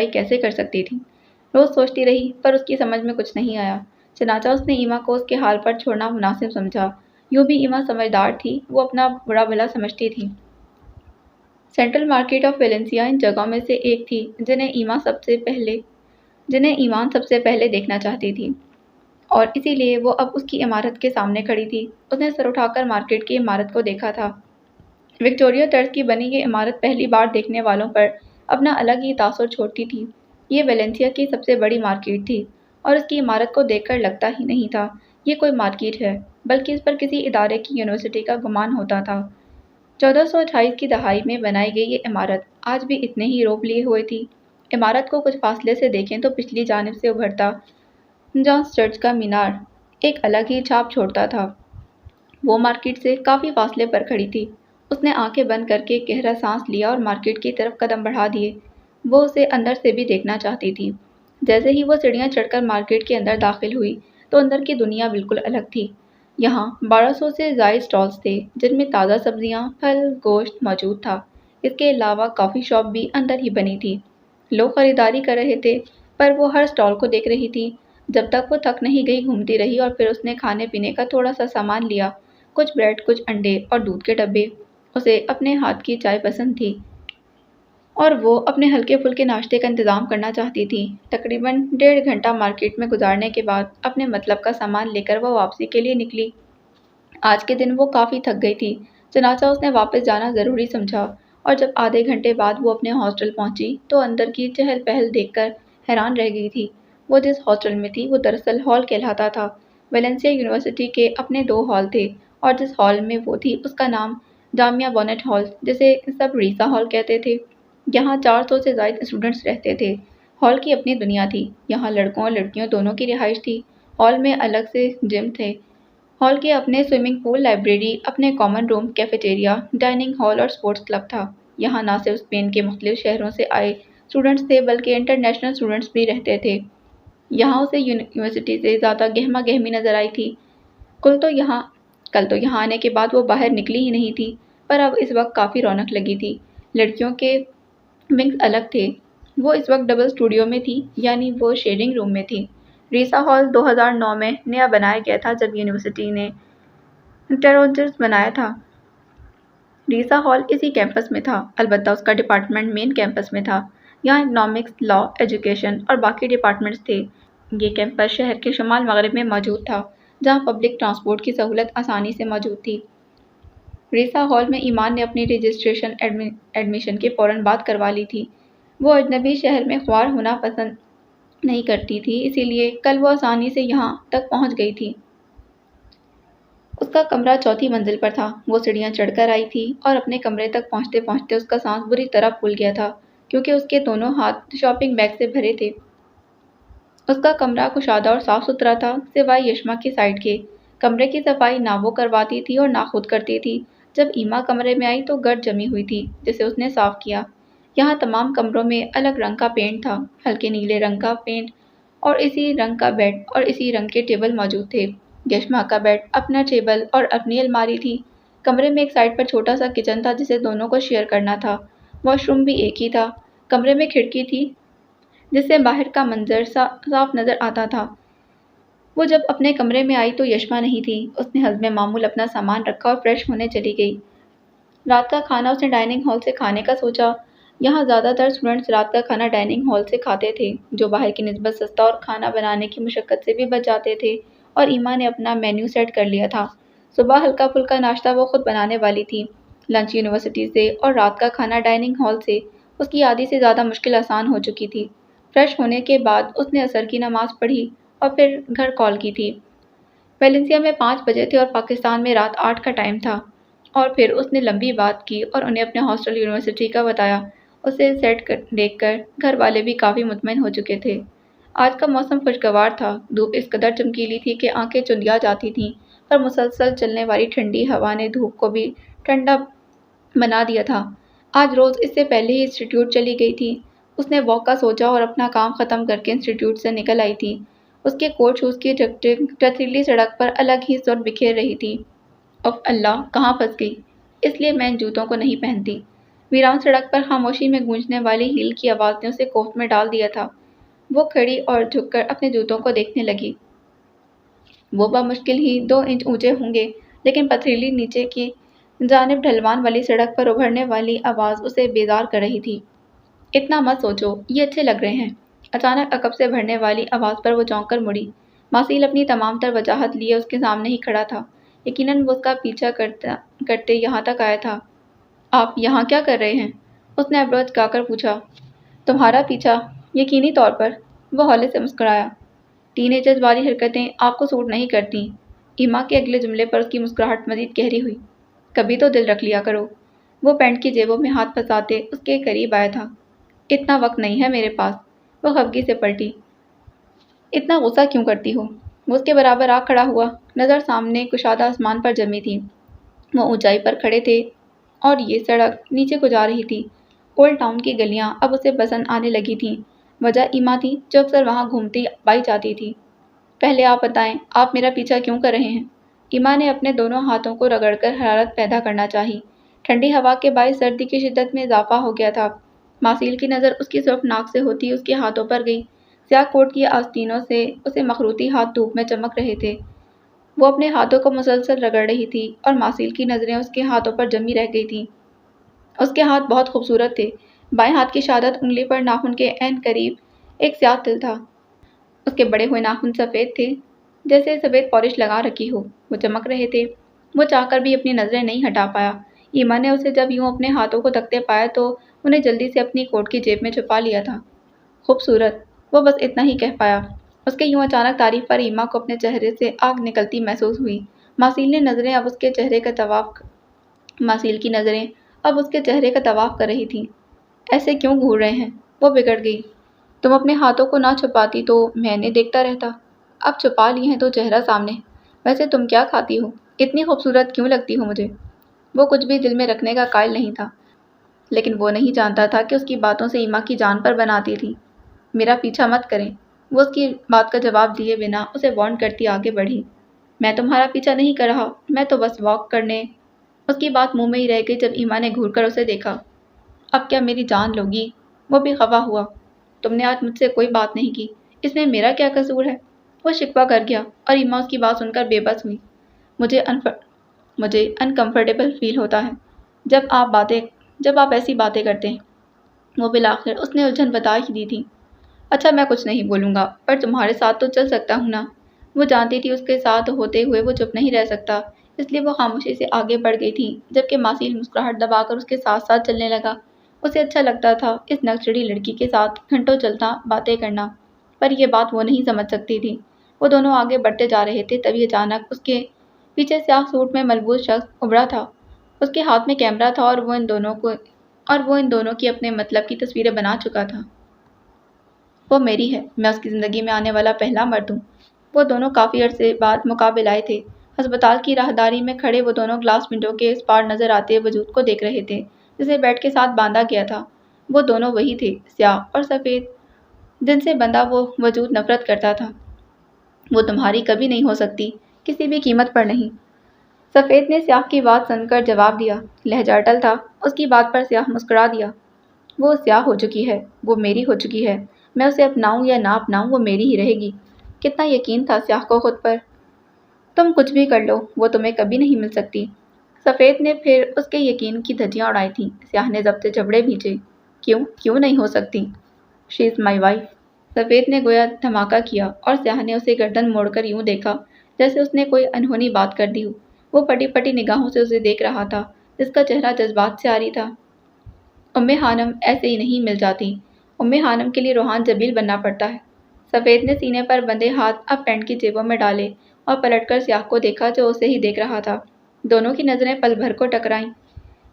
کیسے کر سکتی تھی؟ روز سوچتی رہی، پر اس کی سمجھ میں کچھ نہیں آیا۔ چنانچہ اس نے ایما کو اس کے حال پر چھوڑنا مناسب سمجھا۔ یوں بھی ایما سمجھدار تھی، وہ اپنا برا بھلا سمجھتی تھی۔ سینٹرل مارکیٹ آف ویلنسیا ان جگہوں میں سے ایک تھی جنہیں ایمان سب سے پہلے دیکھنا چاہتی تھی، اور اسی لیے وہ اب اس کی عمارت کے سامنے کھڑی تھی۔ اس نے سر اٹھا کر مارکیٹ کی عمارت کو دیکھا تھا۔ وکٹوریہ طرز کی بنی یہ عمارت پہلی بار دیکھنے والوں پر اپنا الگ ہی تاثر چھوڑتی تھی۔ یہ ویلنسیا کی سب سے بڑی مارکیٹ تھی، اور اس کی عمارت کو دیکھ کر لگتا ہی نہیں تھا یہ کوئی مارکیٹ ہے، بلکہ اس پر کسی ادارے کی یونیورسٹی کا گمان ہوتا تھا۔ 1428 کی دہائی میں بنائی گئی یہ عمارت آج بھی اتنے ہی روپ لیے ہوئے تھی۔ عمارت کو کچھ فاصلے سے دیکھیں تو پچھلی جانب سے ابھرتا جانس چرچ کا مینار ایک الگ ہی چھاپ چھوڑتا تھا۔ وہ مارکیٹ سے کافی فاصلے پر کھڑی تھی۔ اس نے آنکھیں بند کر کے گہرا سانس لیا اور مارکیٹ کی طرف قدم بڑھا دیے۔ وہ اسے اندر سے بھی دیکھنا چاہتی تھی۔ جیسے ہی وہ سیڑھیاں چڑھ کر مارکیٹ کے اندر داخل ہوئی تو اندر کی دنیا بالکل الگ تھی۔ یہاں 1200 سے زائد اسٹالز تھے جن میں تازہ سبزیاں، پھل، گوشت موجود تھا۔ اس کے علاوہ کافی شاپ بھی اندر ہی بنی تھی۔ لوگ خریداری کر رہے تھے، پر وہ ہر اسٹال کو دیکھ رہی تھی۔ جب تک وہ تھک نہیں گئی گھومتی رہی، اور پھر اس نے کھانے پینے کا تھوڑا سا سامان لیا، کچھ بریڈ، کچھ انڈے اور دودھ کے ڈبے۔ اسے اپنے ہاتھ کی چائے پسند تھی، اور وہ اپنے ہلکے پھلکے ناشتے کا انتظام کرنا چاہتی تھی۔ تقریباً 1.5 گھنٹہ مارکیٹ میں گزارنے کے بعد اپنے مطلب کا سامان لے کر وہ واپسی کے لیے نکلی۔ آج کے دن وہ کافی تھک گئی تھی، چنانچہ اس نے واپس جانا ضروری سمجھا، اور جب آدھے گھنٹے بعد وہ اپنے ہاسٹل پہنچی تو اندر کی چہل پہل دیکھ کر حیران رہ گئی تھی۔ وہ جس ہاسٹل میں تھی وہ دراصل ہال کہلاتا تھا۔ ویلنسیا یونیورسٹی کے اپنے 2 ہال تھے، اور جس ہال میں وہ تھی اس کا نام جامعہ بونٹ ہال، جسے سب ریسا ہال کہتے تھے۔ یہاں 400 سے زائد اسٹوڈنٹس رہتے تھے۔ ہال کی اپنی دنیا تھی۔ یہاں لڑکوں اور لڑکیوں دونوں کی رہائش تھی۔ ہال میں الگ سے جم تھے۔ ہال کے اپنے سوئمنگ پول، لائبریری، اپنے کامن روم، کیفیٹیریا، ڈائننگ ہال اور اسپورٹس کلب تھا۔ یہاں نہ صرف اسپین کے مختلف شہروں سے آئے اسٹوڈنٹس تھے، بلکہ انٹرنیشنل اسٹوڈنٹس بھی رہتے تھے۔ یہاں اسے یونیورسٹی سے زیادہ گہما گہمی نظر آئی تھی۔ کل تو یہاں آنے کے بعد وہ باہر نکلی ہی نہیں تھی، پر اب اس وقت کافی رونق لگی تھی۔ لڑکیوں کے ونگز الگ تھے۔ وہ اس وقت ڈبل اسٹوڈیو میں تھی، یعنی وہ شیئرنگ روم میں تھی۔ ریسا ہال 2009 میں نیا بنایا گیا تھا جب یونیورسٹی نے ٹرونجرز بنایا تھا۔ ریسا ہال اسی کیمپس میں تھا، البتہ اس کا ڈپارٹمنٹ مین کیمپس میں تھا۔ یہاں اکنامکس، لاء، ایجوکیشن اور باقی ڈپارٹمنٹس تھے۔ یہ کیمپس شہر کے شمال مغرب میں موجود تھا، جہاں پبلک ٹرانسپورٹ کی سہولت آسانی سے موجود تھی۔ ریسا ہال میں ایمان نے اپنی رجسٹریشن ایڈمیشن کے فوراً بعد کروا لی تھی۔ وہ اجنبی شہر میں خوار ہونا پسند نہیں کرتی تھی، اسی لیے کل وہ آسانی سے یہاں تک پہنچ گئی تھی۔ اس کا کمرہ چوتھی منزل پر تھا۔ وہ سیڑھیاں چڑھ کر آئی تھی اور اپنے کمرے تک پہنچتے پہنچتے اس کا سانس بری طرح پھول گیا تھا کیونکہ اس کے دونوں ہاتھ شاپنگ بیگ سے بھرے تھے۔ اس کا کمرہ کشادہ اور صاف ستھرا تھا سوائے یشما کی سائڈ کے۔ کمرے کی صفائی نہ وہ کرواتی تھی اور نہ خود کرتی تھی۔ جب ایما کمرے میں آئی تو گرد جمی ہوئی تھی جسے اس نے صاف کیا۔ یہاں تمام کمروں میں الگ رنگ کا پینٹ تھا، ہلکے نیلے رنگ کا پینٹ، اور اسی رنگ کا بیڈ اور اسی رنگ کے ٹیبل موجود تھے۔ یشما کا بیڈ، اپنا ٹیبل اور اپنی الماری تھی۔ کمرے میں ایک سائڈ پر چھوٹا سا کچن تھا جسے دونوں کو شیئر کرنا تھا۔ واش روم بھی ایک ہی تھا۔ کمرے میں کھڑکی تھی جس سے باہر کا منظر صاف نظر آتا تھا۔ وہ جب اپنے کمرے میں آئی تو یشما نہیں تھی۔ اس نے حسب معمول اپنا سامان رکھا اور فریش ہونے چلی گئی۔ رات کا کھانا اس نے ڈائننگ ہال سے کھانے کا سوچا۔ یہاں زیادہ تر اسٹوڈنٹس رات کا کھانا ڈائننگ ہال سے کھاتے تھے جو باہر کی نسبت سستا اور کھانا بنانے کی مشقت سے بھی بچ جاتے تھے، اور ایما نے اپنا مینیو سیٹ کر لیا تھا۔ صبح ہلکا پھلکا ناشتہ وہ خود بنانے والی تھی۔ لنچ یونیورسٹی سے اور رات کا کھانا ڈائننگ ہال سے اس کی آدھی سے زیادہ مشکل آسان ہو چکی تھی۔ فریش ہونے کے بعد اس نے عصر کی نماز پڑھی اور پھر گھر کال کی تھی۔ ویلنسیا میں 5 بجے تھے اور پاکستان میں رات 8 کا ٹائم تھا، اور پھر اس نے لمبی بات کی اور انہیں اپنے ہاسٹل یونیورسٹی کا بتایا۔ اسے سیٹ دیکھ کر گھر والے بھی کافی مطمئن ہو چکے تھے۔ آج کا موسم خوشگوار تھا۔ دھوپ اس قدر چمکیلی تھی کہ آنکھیں چندیا جاتی تھیں، پر مسلسل چلنے والی ٹھنڈی ہوا نے دھوپ کو بھی ٹھنڈا بنا دیا تھا۔ آج روز اس سے پہلے ہی انسٹیٹیوٹ چلی گئی تھی۔ اس نے واک کا سوچا اور اپنا کام ختم کر کے انسٹیٹیوٹ سے نکل آئی تھی۔ اس کے کوٹ شوز کی پتھریلی سڑک پر الگ ہی سر بکھیر رہی تھی۔ اف اللہ، کہاں پھنس گئی! اس لیے میں ان جوتوں کو نہیں پہنتی۔ ویران سڑک پر خاموشی میں گونجنے والی ہیل کی آواز نے اسے کوفت میں ڈال دیا تھا۔ وہ کھڑی اور جھک کر اپنے جوتوں کو دیکھنے لگی۔ وہ بمشکل ہی 2 انچ اونچے ہوں گے، لیکن پتھریلی نیچے کی جانب ڈھلوان والی سڑک پر ابھرنے والی آواز اسے بیدار کر رہی تھی۔ اتنا مت سوچو، یہ اچھے لگ رہے ہیں۔ اچانک عقب سے بڑھنے والی آواز پر وہ چونک کر مڑی۔ ماسیل اپنی تمام تر وجاہت لیے اس کے سامنے ہی کھڑا تھا۔ یقیناً وہ اس کا پیچھا کرتے یہاں تک آیا تھا۔ آپ یہاں کیا کر رہے ہیں؟ اس نے ابروچ گا کر پوچھا۔ تمہارا پیچھا؟ یقینی طور پر۔ وہ ہولے سے مسکرایا۔ ٹین ایجرز والی حرکتیں آپ کو سوٹ نہیں کرتی۔ ایما کے اگلے جملے پر اس کی مسکراہٹ مزید گہری ہوئی۔ کبھی تو دل رکھ لیا کرو۔ وہ پینٹ کی جیبوں میں ہاتھ پھنساتے اس کے قریب آیا تھا۔ اتنا وقت نہیں ہے میرے پاس۔ وہ خفگی سے پلٹی۔ اتنا غصہ کیوں کرتی ہو؟ وہ اس کے برابر آ کھڑا ہوا۔ نظر سامنے کشادہ آسمان پر جمی تھی۔ وہ اونچائی پر کھڑے تھے اور یہ سڑک نیچے کو جا رہی تھی۔ اولڈ ٹاؤن کی گلیاں اب اسے پسند آنے لگی تھیں۔ وجہ ایما تھی جو اکثر وہاں گھومتی پائی جاتی تھی۔ پہلے آپ بتائیں، آپ میرا پیچھا کیوں کر رہے ہیں؟ ایما نے اپنے دونوں ہاتھوں کو رگڑ کر حرارت پیدا کرنا چاہی۔ ٹھنڈی ہوا کے باعث سردی کی شدت میں اضافہ ہو گیا تھا۔ ماسیل کی نظر اس کی سرخ ناک سے ہوتی اس کے ہاتھوں پر گئی۔ سیاہ کوٹ کی آستینوں سے اسے مخروطی ہاتھ دھوپ میں چمک رہے تھے۔ وہ اپنے ہاتھوں کو مسلسل رگڑ رہی تھی اور ماسیل کی نظریں اس کے ہاتھوں پر جمی رہ گئی تھیں۔ اس کے ہاتھ بہت خوبصورت تھے۔ بائیں ہاتھ کی شہادت انگلی پر ناخن کے عین قریب ایک سیاہ تل تھا۔ اس کے بڑے ہوئے ناخن سفید تھے، جیسے سفید پالش لگا رکھی ہو۔ وہ چمک رہے تھے۔ وہ چاہ کر بھی اپنی نظریں نہیں ہٹا پایا۔ ایما نے اسے جب یوں اپنے ہاتھوں کو تکتے پایا تو انہیں جلدی سے اپنی کوٹ کی جیب میں چھپا لیا تھا۔ خوبصورت، وہ بس اتنا ہی کہہ پایا۔ اس کے یوں اچانک تعریف پر ایما کو اپنے چہرے سے آگ نکلتی محسوس ہوئی۔ ماسیل کی نظریں اب اس کے چہرے کا طواف کر رہی تھیں۔ ایسے کیوں گھور رہے ہیں؟ وہ بگڑ گئی۔ تم اپنے ہاتھوں کو نہ چھپاتی تو میں نے دیکھتا رہتا۔ اب چھپا لی ہیں تو چہرہ سامنے۔ ویسے تم کیا کھاتی ہو؟ اتنی خوبصورت کیوں لگتی ہو مجھے؟ وہ کچھ بھی دل میں رکھنے کا قائل نہیں تھا، لیکن وہ نہیں جانتا تھا کہ اس کی باتوں سے ایما کی جان پر بناتی تھی۔ میرا پیچھا مت کریں۔ وہ اس کی بات کا جواب دیے بنا اسے وارن کرتی آگے بڑھی۔ میں تمہارا پیچھا نہیں کر رہا، میں تو بس واک کرنے۔ اس کی بات منہ میں ہی رہ گئی جب ایما نے گھور کر اسے دیکھا۔ اب کیا میری جان لوگی؟ وہ بھی خفا ہوا۔ تم نے آج مجھ سے کوئی بات نہیں کی، اس میں میرا کیا قصور ہے؟ وہ شکوہ کر گیا اور ایما اس کی بات سن کر بے بس ہوئی۔ مجھے انکمفرٹیبل فیل ہوتا ہے جب آپ ایسی باتیں کرتے ہیں۔ وہ بالآخر اس نے الجھن بتا ہی دی تھی۔ اچھا، میں کچھ نہیں بولوں گا، پر تمہارے ساتھ تو چل سکتا ہوں نا؟ وہ جانتی تھی اس کے ساتھ ہوتے ہوئے وہ چپ نہیں رہ سکتا، اس لیے وہ خاموشی سے آگے بڑھ گئی تھی، جبکہ ماسیل مسکراہٹ دبا کر اس کے ساتھ ساتھ چلنے لگا۔ اسے اچھا لگتا تھا اس نکچڑی لڑکی کے ساتھ گھنٹوں چلتا باتیں کرنا، پر یہ بات وہ نہیں سمجھ سکتی تھی۔ وہ دونوں آگے بڑھتے جا رہے تھے، تبھی اچانک اس کے پیچھے سیاہ سوٹ میں ملبوس شخص ابھرا تھا۔ اس کے ہاتھ میں کیمرہ تھا اور وہ ان دونوں کی اپنے مطلب کی تصویریں بنا چکا تھا۔ وہ میری ہے، میں اس کی زندگی میں آنے والا پہلا مرد ہوں۔ وہ دونوں کافی عرصے بعد مقابل آئے تھے۔ ہسپتال کی راہداری میں کھڑے وہ دونوں گلاس ونڈو کے اس پار نظر آتے وجود کو دیکھ رہے تھے جسے بیڈ کے ساتھ باندھا گیا تھا۔ وہ دونوں وہی تھے، سیاہ اور سفید، جن سے بندہ وہ وجود نفرت کرتا تھا۔ وہ تمہاری کبھی نہیں ہو سکتی، کسی بھی قیمت پر نہیں۔ سفید نے سیاہ کی بات سن کر جواب دیا۔ لہجہ اٹل تھا۔ اس کی بات پر سیاہ مسکرا دیا۔ وہ سیاہ ہو چکی ہے، وہ میری ہو چکی ہے۔ میں اسے اپناؤں یا نہ اپناؤں وہ میری ہی رہے گی۔ کتنا یقین تھا سیاہ کو خود پر۔ تم کچھ بھی کر لو، وہ تمہیں کبھی نہیں مل سکتی۔ سفید نے پھر اس کے یقین کی دھجیاں اڑائی تھیں۔ سیاہ نے ضبط جبڑے بھینچے۔ کیوں نہیں ہو سکتی؟ شی از مائی وائف۔ سفید نے گویا دھماکہ کیا اور سیاہ نے اسے گردن موڑ کر یوں دیکھا جیسے اس نے کوئی انہونی بات کر دی ہو۔ وہ پٹی پٹی نگاہوں سے اسے دیکھ رہا تھا جس کا چہرہ جذبات سے عاری تھا۔ خانم ایسے ہی نہیں مل جاتی۔ خانم کے لیے روحان جبیل بننا پڑتا ہے۔ سفید نے سینے پر بندھے ہاتھ اب پینٹ کی جیبوں میں ڈالے اور پلٹ کر سیاہ کو دیکھا جو اسے ہی دیکھ رہا تھا۔ دونوں کی نظریں پل بھر کو ٹکرائیں۔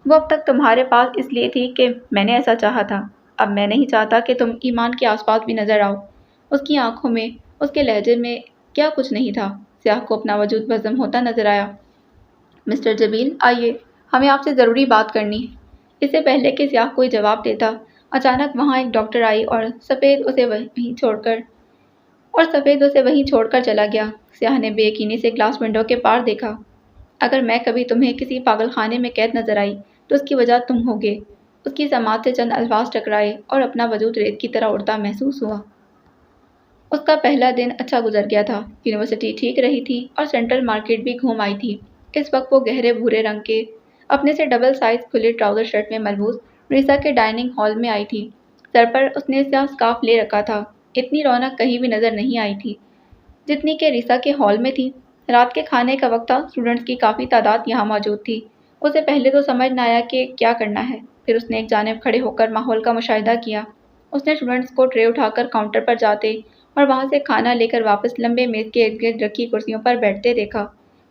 وہ اب تک تمہارے پاس اس لیے تھی کہ میں نے ایسا چاہا تھا۔ اب میں نہیں چاہتا کہ تم ایمان کے آس پاس بھی نظر آؤ۔ اس کی آنکھوں میں، اس کے لہجے میں کیا کچھ نہیں تھا۔ سیاہ کو اپنا وجود بزم ہوتا نظر آیا۔ مسٹر جبیل، آئیے، ہمیں آپ سے ضروری بات کرنی ہے۔ اس سے پہلے کہ سیاہ کوئی جواب دیتا، اچانک وہاں ایک ڈاکٹر آئی اور سفید اسے وہیں چھوڑ کر چلا گیا۔ سیاہ نے بے یقینی سے گلاس ونڈو کے پار دیکھا۔ اگر میں کبھی تمہیں کسی پاگل خانے میں قید نظر آئی تو اس کی وجہ تم ہوگے۔ اس کی سماعت سے چند الفاظ ٹکرائے اور اپنا وجود ریت کی طرح اڑتا محسوس ہوا۔ اس کا پہلا دن اچھا گزر گیا تھا۔ یونیورسٹی ٹھیک رہی تھی اور سینٹرل مارکیٹ بھی گھوم آئی تھی۔ اس وقت وہ گہرے بھورے رنگ کے اپنے سے ڈبل سائز کھلے ٹراؤزر شرٹ میں ملبوس ریسا کے ڈائننگ ہال میں آئی تھی۔ سر پر اس نے سیاہ اسکارف لے رکھا تھا۔ اتنی رونق کہیں بھی نظر نہیں آئی تھی جتنی کہ ریسا کے ہال میں تھی۔ رات کے کھانے کا وقت تھا۔ اسٹوڈنٹس کی کافی تعداد یہاں موجود تھی۔ اسے پہلے تو سمجھ نہ آیا کہ کیا کرنا ہے۔ پھر اس نے ایک جانب کھڑے ہو کر ماحول کا مشاہدہ کیا۔ اس نے اسٹوڈنٹس کو ٹرے اٹھا کر کاؤنٹر پر جاتے اور وہاں سے کھانا لے کر واپس لمبے میز کے ارد گرد رکھی کرسیوں پر بیٹھتے دیکھا۔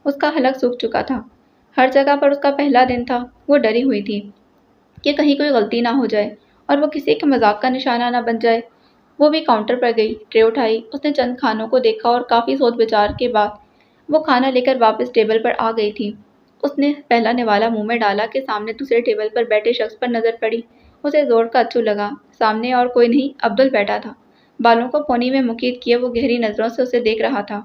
اس کا حلق سوکھ چکا تھا۔ ہر جگہ پر اس کا پہلا دن تھا۔ وہ ڈری ہوئی تھی کہ کہیں کوئی غلطی نہ ہو جائے اور وہ کسی کے مذاق کا نشانہ نہ بن جائے۔ وہ بھی کاؤنٹر پر گئی، ٹرے اٹھائی۔ اس نے چند کھانوں کو دیکھا اور کافی سوچ بچار کے بعد وہ کھانا لے کر واپس ٹیبل پر آ گئی تھی۔ اس نے پہلا نوالا منہ میں ڈالا کہ سامنے دوسرے ٹیبل پر بیٹھے شخص پر نظر پڑی۔ اسے زور کا اچھو لگا۔ سامنے اور کوئی نہیں، عبدل بیٹھا تھا۔ بالوں کو پونی میں مکید کیے وہ گہری نظروں سے اسے دیکھ رہا تھا۔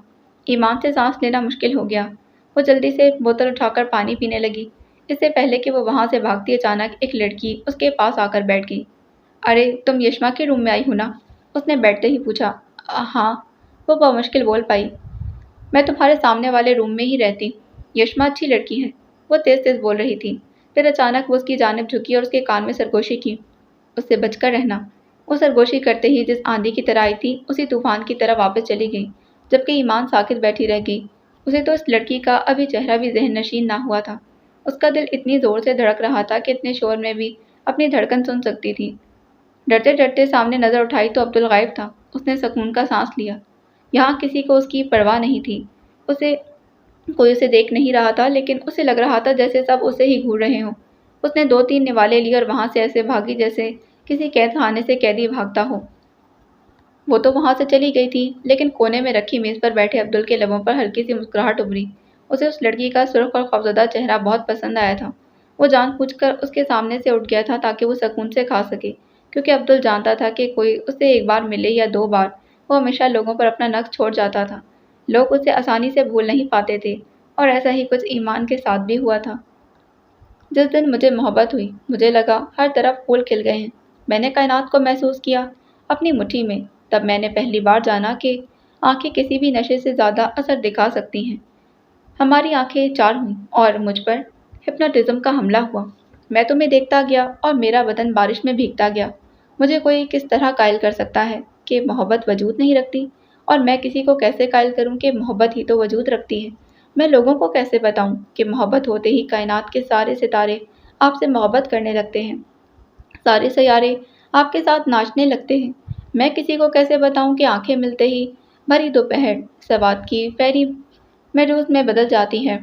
ایمان سے سانس لینا مشکل ہو گیا۔ وہ جلدی سے بوتل اٹھا کر پانی پینے لگی۔ اس سے پہلے کہ وہ وہاں سے بھاگتی اچانک ایک لڑکی اس کے پاس آ کر بیٹھ گئی۔ ارے تم یشما کے روم میں آئی ہو نا؟ اس نے بیٹھتے ہی پوچھا۔ ہاں، وہ بمشکل بول پائی۔ میں تمہارے سامنے والے روم میں ہی رہتی۔ یشما اچھی لڑکی ہے، وہ تیز تیز بول رہی تھی۔ پھر اچانک وہ اس کی جانب جھکی اور اس کے کان میں سرگوشی کی۔ اس سے بچ کر رہنا۔ وہ سرگوشی کرتے ہی جس آندھی کی طرح آئی تھی اسی طوفان کی طرح واپس چلی گئی، جبکہ ایمان ساکت بیٹھی رہ گئی۔ اسے تو اس لڑکی کا ابھی چہرہ بھی ذہن نشین نہ ہوا تھا۔ اس کا دل اتنی زور سے دھڑک رہا تھا کہ اتنے شور میں بھی اپنی دھڑکن سن سکتی تھی۔ ڈرتے ڈرتے سامنے نظر اٹھائی تو عبدل غائب تھا۔ اس نے سکون کا سانس لیا۔ یہاں کسی کو اس کی پرواہ نہیں تھی۔ کوئی اسے دیکھ نہیں رہا تھا، لیکن اسے لگ رہا تھا جیسے سب اسے ہی گھور رہے ہوں۔ اس نے 2-3 نوالے لیے اور وہاں سے ایسے بھاگی جیسے کسی قید خانے سے قیدی بھاگتا ہو۔ وہ تو وہاں سے چلی گئی تھی، لیکن کونے میں رکھی میز پر بیٹھے عبدل کے لبوں پر ہلکی سی مسکراہٹ ابھری۔ اسے اس لڑکی کا سرخ اور خوفزدہ چہرہ بہت پسند آیا تھا۔ وہ جان بوجھ کر اس کے سامنے سے اٹھ گیا تھا تاکہ وہ سکون سے کھا سکے، کیونکہ عبدل جانتا تھا کہ کوئی اسے ایک بار ملے یا 2 بار، وہ ہمیشہ لوگوں پر اپنا نقش چھوڑ جاتا تھا۔ لوگ اسے آسانی سے بھول نہیں پاتے تھے، اور ایسا ہی کچھ ایمان کے ساتھ بھی ہوا تھا۔ جس دن مجھے محبت ہوئی، مجھے لگا ہر طرف پھول کھل گئے ہیں۔ میں نے کائنات کو محسوس کیا اپنی مٹھی میں۔ تب میں نے پہلی بار جانا کہ آنکھیں کسی بھی نشے سے زیادہ اثر دکھا سکتی ہیں۔ ہماری آنکھیں 4 ہوئیں اور مجھ پر ہپنوٹزم کا حملہ ہوا۔ میں تمہیں دیکھتا گیا اور میرا بدن بارش میں بھیگتا گیا۔ مجھے کوئی کس طرح قائل کر سکتا ہے کہ محبت وجود نہیں رکھتی، اور میں کسی کو کیسے قائل کروں کہ محبت ہی تو وجود رکھتی ہے؟ میں لوگوں کو کیسے بتاؤں کہ محبت ہوتے ہی کائنات کے سارے ستارے آپ سے محبت کرنے لگتے ہیں، سارے سیارے آپ کے ساتھ ناچنے لگتے ہیں؟ میں کسی کو کیسے بتاؤں کہ آنکھیں ملتے ہی بھری دوپہر سوات کی فیری میڈوز میں بدل جاتی ہے،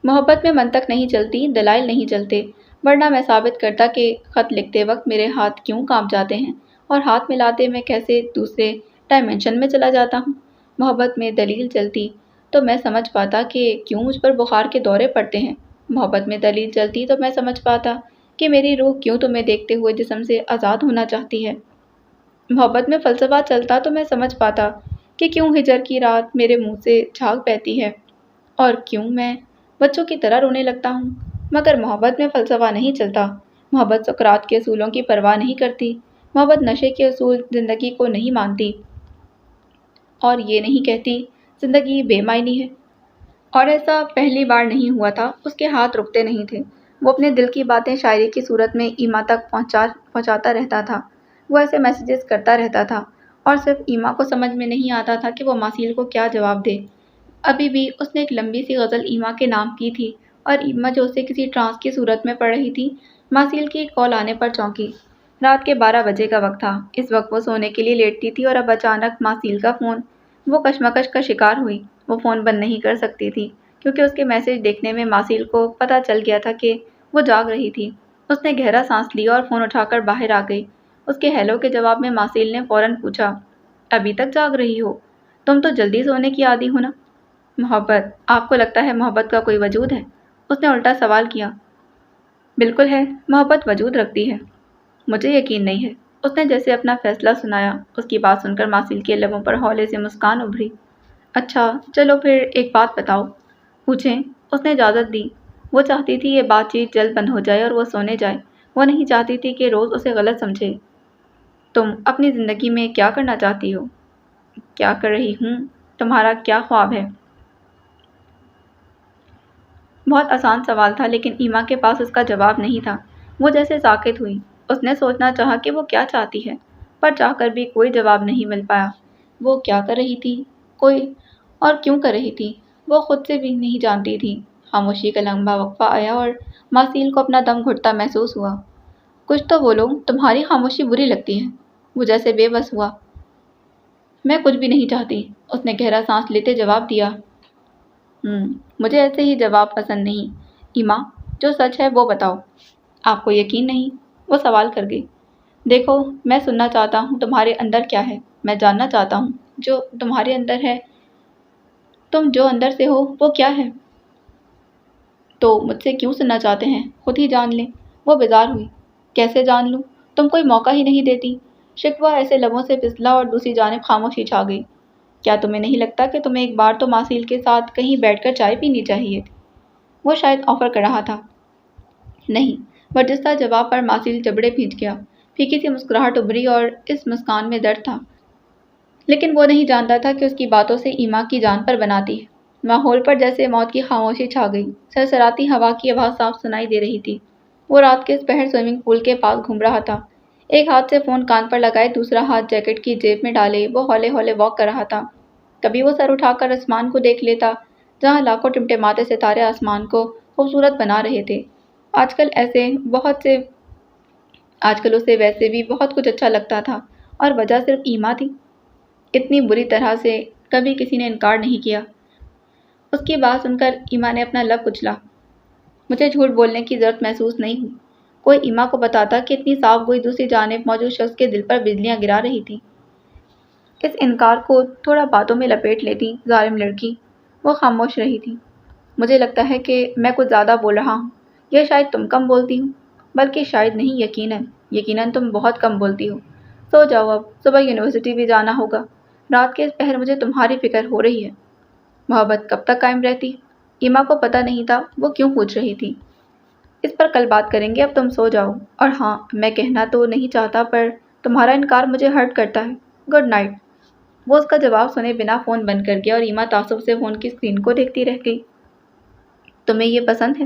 محبت میں منطق نہیں چلتی، دلائل نہیں چلتے، ورنہ میں ثابت کرتا کہ خط لکھتے وقت میرے ہاتھ کیوں کانپ جاتے ہیں اور ہاتھ ملاتے میں کیسے دوسرے ڈائمینشن میں چلا جاتا ہوں۔ محبت میں دلیل چلتی تو میں سمجھ پاتا کہ کیوں مجھ پر بخار کے دورے پڑتے ہیں۔ محبت میں دلیل چلتی تو میں سمجھ پاتا کہ میری روح کیوں تمہیں دیکھتے ہوئے جسم سے آزاد ہونا چاہتی ہے۔ محبت میں فلسفہ چلتا تو میں سمجھ پاتا کہ کیوں ہجر کی رات میرے منہ سے جھاگ بہتی ہے اور کیوں میں بچوں کی طرح رونے لگتا ہوں۔ مگر محبت میں فلسفہ نہیں چلتا۔ محبت سقراط کے اصولوں کی پرواہ نہیں کرتی۔ محبت نشے کے اصول زندگی کو نہیں مانتی اور یہ نہیں کہتی زندگی بے معنی ہے۔ اور ایسا پہلی بار نہیں ہوا تھا۔ اس کے ہاتھ رکتے نہیں تھے۔ وہ اپنے دل کی باتیں شاعری کی صورت میں ایما تک پہنچاتا رہتا تھا۔ وہ ایسے میسیجز کرتا رہتا تھا اور صرف ایما کو سمجھ میں نہیں آتا تھا کہ وہ ماسیل کو کیا جواب دے۔ ابھی بھی اس نے ایک لمبی سی غزل ایما کے نام کی تھی اور ایما جو اسے کسی ٹرانس کی صورت میں پڑھ رہی تھی، ماسیل کی کال آنے پر چونکی۔ رات کے 12 بجے کا وقت تھا۔ اس وقت وہ سونے کے لیے لیٹتی تھی اور اب اچانک ماسیل کا فون۔ وہ کشمکش کا شکار ہوئی۔ وہ فون بند نہیں کر سکتی تھی کیونکہ اس کے میسج دیکھنے میں ماسیل کو پتہ چل گیا تھا کہ وہ جاگ رہی تھی۔ اس نے گہرا سانس لیا اور فون اٹھا کر باہر آ گئی۔ اس کے ہیلو کے جواب میں ماسیل نے فوراً پوچھا، ابھی تک جاگ رہی ہو؟ تم تو جلدی سونے کی عادی ہو نا؟ محبت، آپ کو لگتا ہے محبت کا کوئی وجود ہے؟ اس نے الٹا سوال کیا۔ بالکل ہے، محبت وجود رکھتی ہے۔ مجھے یقین نہیں ہے۔ اس نے جیسے اپنا فیصلہ سنایا۔ اس کی بات سن کر ماسیل کے لبوں پر ہولے سے مسکان ابھری۔ اچھا چلو پھر ایک بات بتاؤ۔ پوچھیں۔ اس نے اجازت دی۔ وہ چاہتی تھی یہ بات چیت جلد بند ہو جائے اور وہ سونے جائے۔ وہ نہیں چاہتی تھی کہ روز اسے غلط سمجھے۔ تم اپنی زندگی میں کیا کرنا چاہتی ہو؟ کیا کر رہی ہوں؟ تمہارا کیا خواب ہے؟ بہت آسان سوال تھا لیکن ایما کے پاس اس کا جواب نہیں تھا۔ وہ جیسے ساکت ہوئی۔ اس نے سوچنا چاہا کہ وہ کیا چاہتی ہے، پر چاہ کر بھی کوئی جواب نہیں مل پایا۔ وہ کیا کر رہی تھی، کوئی اور کیوں کر رہی تھی، وہ خود سے بھی نہیں جانتی تھی۔ خاموشی کا لمبا وقفہ آیا اور ماسیل کو اپنا دم گھٹتا محسوس ہوا۔ کچھ تو بولو، تمہاری خاموشی بری لگتی ہے۔ وہ جیسے بے بس ہوا۔ میں کچھ بھی نہیں چاہتی، اس نے گہرا سانس لیتے جواب دیا۔ مجھے ایسے ہی جواب پسند نہیں۔ ایما، جو سچ ہے وہ بتاؤ۔ آپ کو یقین نہیں؟ وہ سوال کر گئی۔ دیکھو، میں سننا چاہتا ہوں تمہارے اندر کیا ہے۔ میں جاننا چاہتا ہوں جو تمہارے اندر ہے۔ تم جو اندر سے ہو وہ کیا ہے؟ تو مجھ سے کیوں سننا چاہتے ہیں؟ خود ہی جان لیں۔ وہ بیزار ہوئی۔ کیسے جان لوں؟ تم کوئی موقع ہی نہیں دیتی۔ شکوہ ایسے لبوں سے پھسلا اور دوسری جانب خاموشی چھا گئی۔ کیا تمہیں نہیں لگتا کہ تمہیں ایک بار تو ماسیل کے ساتھ کہیں بیٹھ کر چائے پینی چاہیے تھی؟ وہ شاید آفر کر رہا تھا۔ نہیں، برجستہ جواب پر ماسیل جبڑے بھیج گیا۔ پھیکی سی مسکراہٹ ابھری اور اس مسکان میں درد تھا۔ لیکن وہ نہیں جانتا تھا کہ اس کی باتوں سے ایما کی جان پر بناتی ہے۔ ماحول پر جیسے موت کی خاموشی چھا گئی۔ سرسراتی ہوا کی آواز صاف سنائی دے رہی تھی۔ وہ رات کے اس پہر سوئمنگ پول کے پاس گھوم رہا تھا۔ ایک ہاتھ سے فون کان پر لگائے، دوسرا ہاتھ جیکٹ کی جیب میں ڈالے وہ ہولے ہولے واک کر رہا تھا۔ کبھی وہ سر اٹھا کر آسمان کو دیکھ لیتا جہاں لاکھوں ٹمٹماتے ستارے آسمان کو خوبصورت بنا رہے تھے۔ آج کل اسے ویسے بھی بہت کچھ اچھا لگتا تھا اور وجہ صرف ایما تھی۔ اتنی بری طرح سے کبھی کسی نے انکار نہیں کیا۔ اس کی بات سن کر ایما نے اپنا لب کچلا۔ مجھے جھوٹ بولنے کی ضرورت محسوس نہیں ہوئی۔ کوئی ایما کو بتاتا کہ اتنی صاف گوئی دوسری جانب موجود شخص کے دل پر بجلیاں گرا رہی تھی۔ اس انکار کو تھوڑا باتوں میں لپیٹ لیتی ظالم لڑکی۔ وہ خاموش رہی تھی۔ مجھے لگتا ہے کہ میں کچھ زیادہ بول رہا ہوں، یا شاید تم کم بولتی ہو، بلکہ شاید نہیں، یقیناً تم بہت کم بولتی ہو۔ سو جاؤ اب، صبح یونیورسٹی بھی جانا ہوگا۔ رات کے اس پہر مجھے تمہاری فکر ہو رہی ہے۔ محبت کب تک قائم رہتی؟ ایما کو پتہ نہیں تھا وہ کیوں پوچھ رہی تھی۔ اس پر کل بات کریں گے، اب تم سو جاؤ۔ اور ہاں، میں کہنا تو نہیں چاہتا پر تمہارا انکار مجھے ہرٹ کرتا ہے۔ Good night. وہ اس کا جواب سنے بنا فون بند کر گیا اور ایما تعصب سے فون کی اسکرین کو دیکھتی رہ گئی۔ تمہیں یہ پسند ہے؟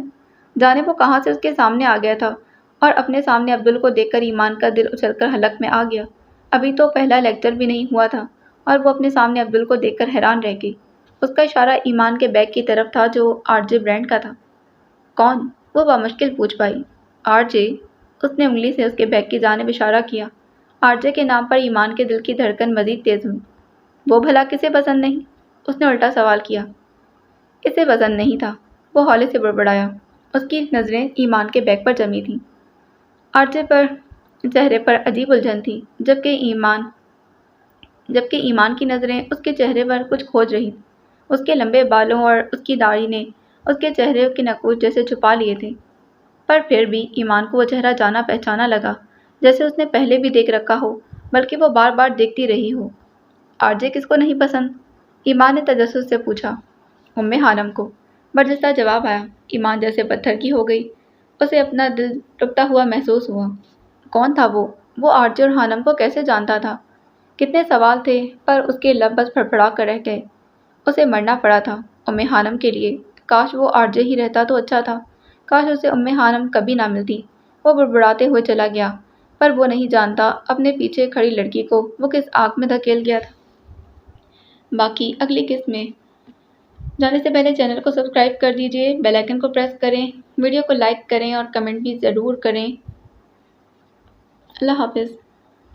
جانے وہ کہاں سے اس کے سامنے آ گیا تھا اور اپنے سامنے عبدل کو دیکھ کر ایمان کا دل اچھل کر حلق میں آ گیا۔ ابھی تو پہلا لیکچر بھی نہیں ہوا تھا اور وہ اپنے سامنے عبدل کو دیکھ کر حیران رہ گئی۔ اس کا اشارہ ایمان کے بیگ کی طرف تھا جو آر جے برانڈ کا تھا۔ کون؟ وہ بامشکل پوچھ پائی۔ R J? اس نے انگلی سے اس کے بیگ کی جانب اشارہ کیا۔ آر جے کے نام پر ایمان کے دل کی دھڑکن مزید تیز ہوئی۔ وہ بھلا کسے پسند نہیں؟ اس نے الٹا سوال کیا۔ اسے پسند نہیں تھا۔ وہ ہولے سے بڑبڑایا۔ اس کی نظریں ایمان کے بیگ پر جمی تھیں۔ آرجے پر چہرے پر عجیب الجھن تھی، جبکہ ایمان کی نظریں اس کے چہرے پر کچھ کھوج رہی۔ اس کے لمبے بالوں اور اس کی داڑھی نے اس کے چہرے کے نقوش جیسے چھپا لیے تھے، پر پھر بھی ایمان کو وہ چہرہ جانا پہچانا لگا، جیسے اس نے پہلے بھی دیکھ رکھا ہو، بلکہ وہ بار بار دیکھتی رہی ہو۔ آرجے کس کو نہیں پسند؟ ایمان نے تجسس سے پوچھا۔ خانم کو، برجستہ جواب آیا۔ ایمان جیسے پتھر کی ہو گئی۔ اسے اپنا دل ٹوٹتا ہوا محسوس ہوا۔ کون تھا وہ آرجے اور خانم کو کیسے جانتا تھا؟ کتنے سوال تھے، پر اس کے لب بس پھڑپڑا کر رہ گئے۔ اسے مرنا پڑا تھا خانم کے لیے۔ کاش وہ آرجے ہی رہتا تو اچھا تھا۔ کاش اسے خانم کبھی نہ ملتی۔ وہ بڑبڑاتے ہوئے چلا گیا، پر وہ نہیں جانتا اپنے پیچھے کھڑی لڑکی کو وہ کس آگ میں دھکیل گیا تھا۔ باقی اگلی قسط میں۔ جانے سے پہلے چینل کو سبسکرائب کر دیجئے، بیل آئیکن کو پریس کریں، ویڈیو کو لائک کریں اور کمنٹ بھی ضرور کریں۔ اللہ حافظ۔